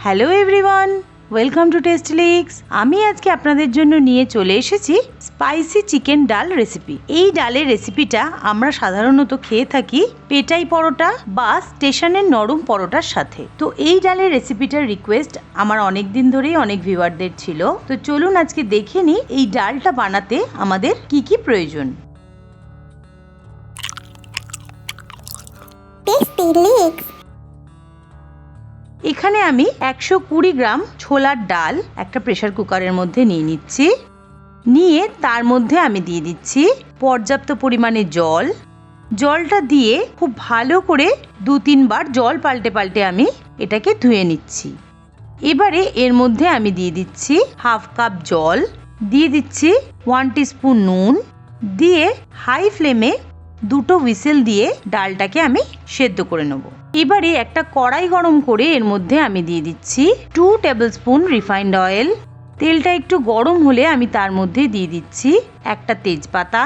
Hello everyone, welcome to tasty leaks. আমি আজকে আপনাদের জন্য নিয়ে চলে এসেছি স্পাইসি চিকেন ডাল রেসিপি। এই ডালের রেসিপিটা আমরা সাধারণত খেয়ে থাকি পেটাই পরোটা বা স্টেশনের নরম পরোটার সাথে। তো এই ডালের রেসিপিটার রিকোয়েস্ট আমার অনেক দিন ধরেই অনেক ভিউয়ারদের ছিল। তো চলুন আজকে দেখে নিই এই ডালটা বানাতে আমাদের কি কি প্রয়োজন। Tasty leaks. এখানে আমি 120 গ্রাম ছোলার ডাল একটা প্রেসার কুকারের মধ্যে নিয়ে নিচ্ছি। নিয়ে তার মধ্যে আমি দিয়ে দিচ্ছি পর্যাপ্ত পরিমাণে জল। জলটা দিয়ে খুব ভালো করে 2-3 বার জল পাল্টে পাল্টে আমি এটাকে ধুয়ে নিচ্ছি। এবারে এর মধ্যে আমি দিয়ে দিচ্ছি হাফ কাপ জল, দিয়ে দিচ্ছি 1 টিস্পুন নুন, দিয়ে হাই ফ্লেমে 2টো হুইসেল দিয়ে ডালটাকে আমি সেদ্ধ করে নেব। এবারে একটা কড়াই গরম করে এর মধ্যে আমি দিয়ে দিচ্ছি 2 টেবিলস্পুন রিফাইন্ড অয়েল। তেলটা একটু গরম হলে আমি তার মধ্যে দিয়ে দিচ্ছি একটা তেজপাতা,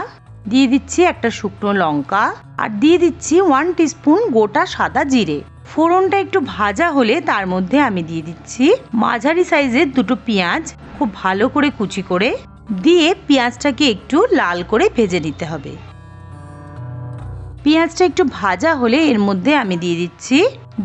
দিয়ে দিচ্ছি একটা শুকনো লঙ্কা, আর দিয়ে দিচ্ছি 1 টিস্পুন গোটা সাদা জিরে। ফোড়নটা একটু ভাজা হলে তার মধ্যে আমি দিয়ে দিচ্ছি মাঝারি সাইজের 2টো পেঁয়াজ খুব ভালো করে কুচি করে, দিয়ে পেঁয়াজটাকে একটু লাল করে ভেজে নিতে হবে। পেঁয়াজটা একটু ভাজা হলে এর মধ্যে আমি দিয়ে দিচ্ছি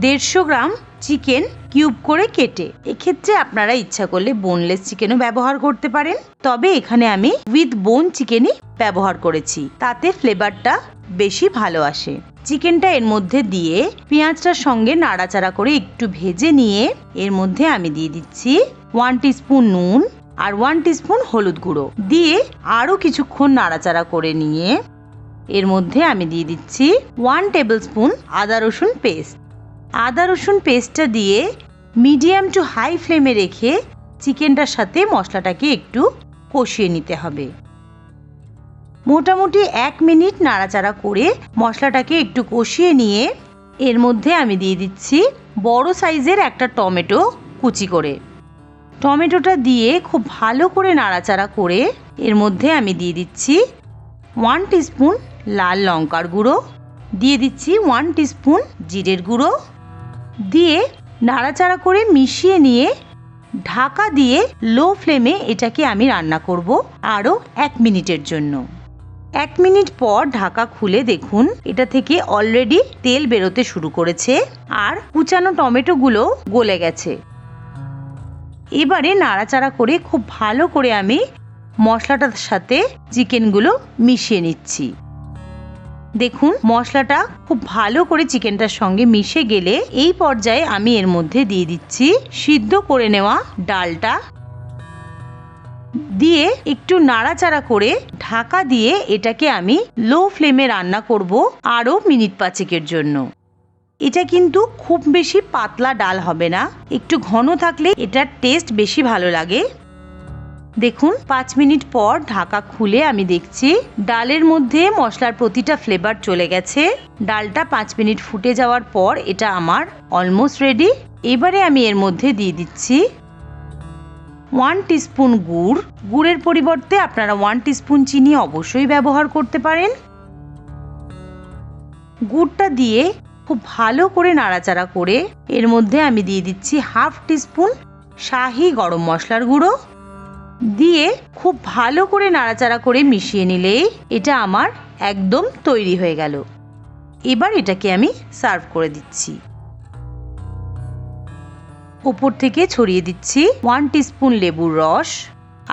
150 গ্রাম চিকেন কিউব করে কেটে। এক্ষেত্রে আপনারা ইচ্ছা করলে বোনলেস চিকেনও ব্যবহার করতে পারেন, তবে এখানে আমি উইথ বোন চিকেনই ব্যবহার করেছি, তাতে ফ্লেভারটা বেশি ভালো আসে। চিকেনটা এর মধ্যে দিয়ে পেঁয়াজটার সঙ্গে নাড়াচাড়া করে একটু ভেজে নিয়ে এর মধ্যে আমি দিয়ে দিচ্ছি 1 টিস্পুন নুন আর 1 টিস্পুন হলুদ গুঁড়ো, দিয়ে আরও কিছুক্ষণ নাড়াচাড়া করে নিয়ে এর মধ্যে আমি দিয়ে দিচ্ছি 1 টেবিলস্পুন আদা রসুন পেস্ট। আদা রসুন পেস্টটা দিয়ে মিডিয়াম টু হাই ফ্লেমে রেখে চিকেনটার সাথে মশলাটাকে একটু কষিয়ে নিতে হবে। মোটামুটি 1 মিনিট নাড়াচাড়া করে মশলাটাকে একটু কষিয়ে নিয়ে এর মধ্যে আমি দিয়ে দিচ্ছি বড় সাইজের একটা টমেটো কুচি করে। টমেটোটা দিয়ে খুব ভালো করে নাড়াচাড়া করে এর মধ্যে আমি দিয়ে দিচ্ছি 1 টিস্পুন লাল লঙ্কার গুঁড়ো, দিয়ে দিচ্ছি 1 টিস্পুন জিরের গুঁড়ো, দিয়ে নাড়াচাড়া করে মিশিয়ে নিয়ে ঢাকা দিয়ে লো ফ্লেমে এটাকে আমি রান্না করব আরও 1 মিনিটের জন্য। 1 মিনিট পর ঢাকা খুলে দেখুন এটা থেকে অলরেডি তেল বেরোতে শুরু করেছে আর কুচানো টমেটোগুলো গলে গেছে। এবারে নাড়াচাড়া করে খুব ভালো করে আমি মশলাটার সাথে চিকেনগুলো মিশিয়ে নিচ্ছি। দেখুন মশলাটা খুব ভালো করে চিকেনটার সঙ্গে মিশে গেলে এই পর্যায়ে আমি এর মধ্যে দিয়ে দিচ্ছি সিদ্ধ করে নেওয়া ডালটা, দিয়ে একটু নাড়াচাড়া করে ঢাকা দিয়ে এটাকে আমি লো ফ্লেমে রান্না করব আরও মিনিট 5 জন্য। এটা কিন্তু খুব বেশি পাতলা ডাল হবে না, একটু ঘন থাকলে এটার টেস্ট বেশি ভালো লাগে। দেখুন 5 মিনিট পর ঢাকা খুলে আমি দেখছি ডালের মধ্যে মশলার প্রতিটা ফ্লেভার চলে গেছে। ডালটা 5 মিনিট ফুটে যাওয়ার পর এটা আমার অলমোস্ট রেডি। এবারে আমি এর মধ্যে দিয়ে দিচ্ছি 1 টিস্পুন গুড়। গুড়ের পরিবর্তে আপনারা 1 টিস্পুন চিনি অবশ্যই ব্যবহার করতে পারেন। গুড়টা দিয়ে খুব ভালো করে নাড়াচাড়া করে এর মধ্যে আমি দিয়ে দিচ্ছি হাফ টিস্পুন শাহি গরম মশলার গুঁড়ো, দিয়ে খুব ভালো করে নাড়াচাড়া করে মিশিয়ে নিলেই এটা আমার একদম তৈরি হয়ে গেল। এবার এটাকে আমি সার্ভ করে দিচ্ছি। উপর থেকে ছড়িয়ে দিচ্ছি 1 টিস্পুন লেবুর রস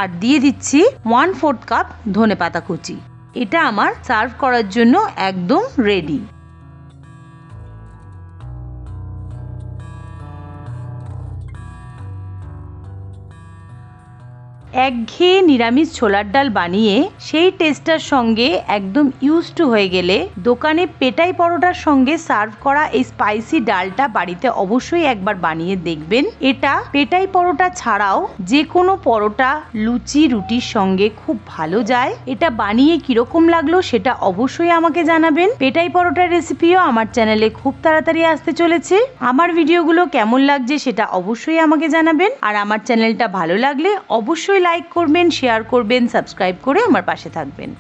আর দিয়ে দিচ্ছি 1/4 কাপ ধনেপাতা কুচি। এটা আমার সার্ভ করার জন্য একদম রেডি। একঘেয়ে নিরামিষ ছোলার ডাল বানিয়ে সেই টেস্টটার সঙ্গে একদম ইউজড টু হয়ে গেলে দোকানে পেটাই পরোটার সঙ্গে সার্ভ করা এই স্পাইসি ডালটা বাড়িতে অবশ্যই একবার বানিয়ে দেখবেন। এটা পেটাই পরোটা ছাড়াও যে কোনো পরোটা, লুচি, রুটির সঙ্গে খুব ভালো যায়। এটা বানিয়ে কিরকম লাগলো সেটা অবশ্যই আমাকে জানাবেন। পেটাই পরোটার রেসিপিও আমার চ্যানেলে খুব তাড়াতাড়ি আসতে চলেছে। আমার ভিডিওগুলো কেমন লাগছে সেটা অবশ্যই আমাকে জানাবেন, আর আমার চ্যানেলটা ভালো লাগলে অবশ্যই লাইক করবেন, শেয়ার করবেন, সাবস্ক্রাইব করে আমার পাশে থাকবেন।